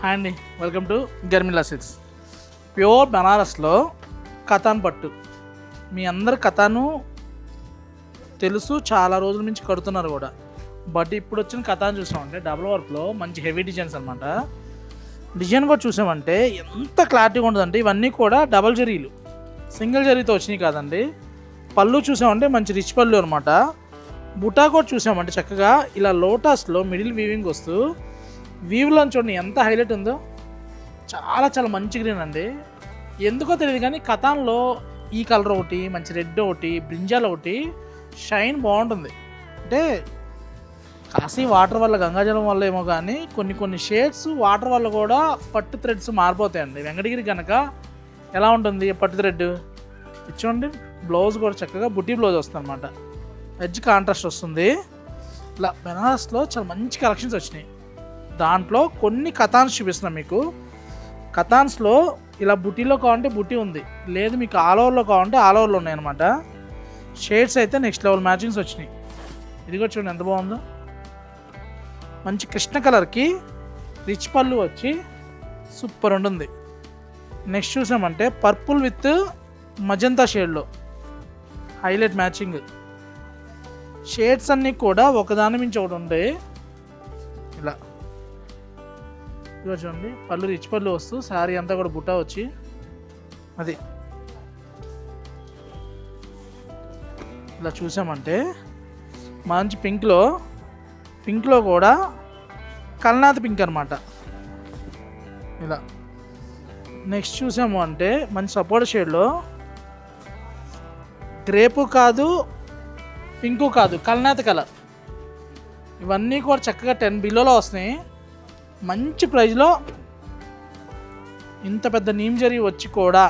Hi అండి, welcome to Garmila silks. Pure బనారస్లో కతాన్ పట్టు. మీ అందరు కతాను తెలుసు, చాలా రోజుల నుంచి కడుతున్నారు కూడా. బట్ ఇప్పుడు వచ్చిన కతాన్ చూసామంటే డబుల్ వర్క్లో మంచి హెవీ డిజైన్స్ అనమాట. డిజైన్ కూడా చూసామంటే ఎంత క్లారిటీగా ఉంటుందంటే ఇవన్నీ కూడా డబల్ జరీలు, సింగిల్ జరీతో వచ్చినాయి కాదండి. పళ్ళు చూసామంటే మంచి రిచ్ పళ్ళు అనమాట. బుటా కూడా చూసామంటే చక్కగా ఇలా లోటస్లో మిడిల్ వీవింగ్ వస్తూ వీవ్లో చూడండి ఎంత హైలైట్ ఉందో. చాలా చాలా మంచి గ్రీన్ అండి. ఎందుకో తెలియదు కానీ కతాన్లో ఈ కలర్ ఒకటి, మంచి రెడ్ ఒకటి, బ్రింజాల్ ఒకటి షైన్ బాగుంటుంది. అంటే కాశీ వాటర్ వల్ల, గంగాజలం వల్ల ఏమో కానీ కొన్ని షేడ్స్ వాటర్ వల్ల కూడా పట్టు థ్రెడ్స్ మారిపోతాయండి. వెంకటగిరి కనుక ఎలా ఉంటుంది పట్టు థ్రెడ్ ఇచ్చోండి. బ్లౌజ్ కూడా చక్కగా బుట్టి బ్లౌజ్ వస్తుంది అనమాట. ఎడ్జ్ కాంట్రాస్ట్ వస్తుంది. ఇలా బెనారస్లో చాలా మంచి కలెక్షన్స్ వచ్చినాయి. దాంట్లో కొన్ని కతాన్స్ చూపిస్తున్నాం మీకు. కతాన్స్లో ఇలా బుటీలో కావాలంటే బుటీ ఉంది, లేదు మీకు ఆల్ ఓవర్లో కావాలంటే ఆల్ ఓవర్లో ఉన్నాయన్నమాట. షేడ్స్ అయితే నెక్స్ట్ లెవెల్ మ్యాచింగ్స్ వచ్చినాయి. ఇది కూడా చూడండి ఎంత బాగుందో. మంచి కృష్ణ కలర్కి రిచ్ పళ్ళు వచ్చి సూపర్ ఉంటుంది. నెక్స్ట్ చూసామంటే పర్పుల్ విత్ మజంతా షేడ్లో హైలైట్ మ్యాచింగ్. షేడ్స్ అన్నీ కూడా ఒకదాని మించి ఒకటి ఉంటాయి. ఇలా ఇదిగో చూడండి, పళ్ళు రిచ్ పళ్ళు వస్తూ శారీ అంతా కూడా బుట్ట వచ్చి అది ఇలా చూసామంటే మంచి పింక్లో కూడా కల్నాథ్ పింక్ అనమాట. ఇలా నెక్స్ట్ చూసాము అంటే మంచి సపోర్ట్ షేడ్లో గ్రేపు కాదు, పింకు కాదు, కల్నాథ్ కలర్. ఇవన్నీ కూడా చక్కగా 10 బిలోలో వస్తున్నాయి. మంచి ప్రైజ్లో ఇంత పెద్ద నీమ్ జరీ వచ్చి కూడా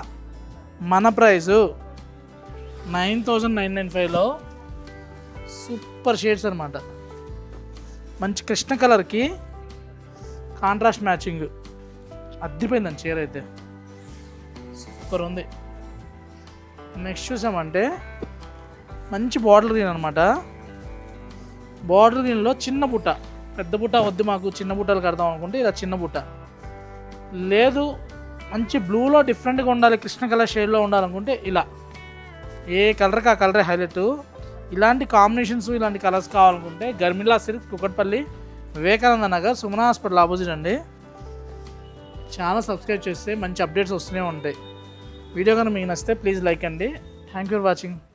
మన ప్రైజు 9,995లో సూపర్ షేడ్స్ అనమాట. మంచి కృష్ణ కలర్కి కాంట్రాస్ట్ మ్యాచింగ్ అద్దిపోయిందండి చీర అయితే, సూపర్ ఉంది. నెక్స్ట్ చూసామంటే మంచి బార్డర్ గ్రీన్ అనమాట. బార్డర్ గ్రీన్లో చిన్న బుట్ట, పెద్ద బుట్ట వద్దు మాకు, చిన్న బుట్టలు కడదాం అనుకుంటే ఇలా చిన్న బుట్ట, లేదు మంచి బ్లూలో డిఫరెంట్గా ఉండాలి, కృష్ణ కలర్ షేడ్లో ఉండాలనుకుంటే ఇలా ఏ కలర్కి ఆ కలరే హైలైట్. ఇలాంటి కాంబినేషన్స్, ఇలాంటి కలర్స్ కావాలనుకుంటే Garmila silk, Kukatpally, Vivekananda Nagar, Sumana hospital opposite అండి. ఛానల్ సబ్స్క్రైబ్ చేస్తే మంచి అప్డేట్స్ వస్తూనే ఉంటాయి. వీడియో కనుక మీకు నచ్చితే ప్లీజ్ లైక్ అండి. Thank you for watching.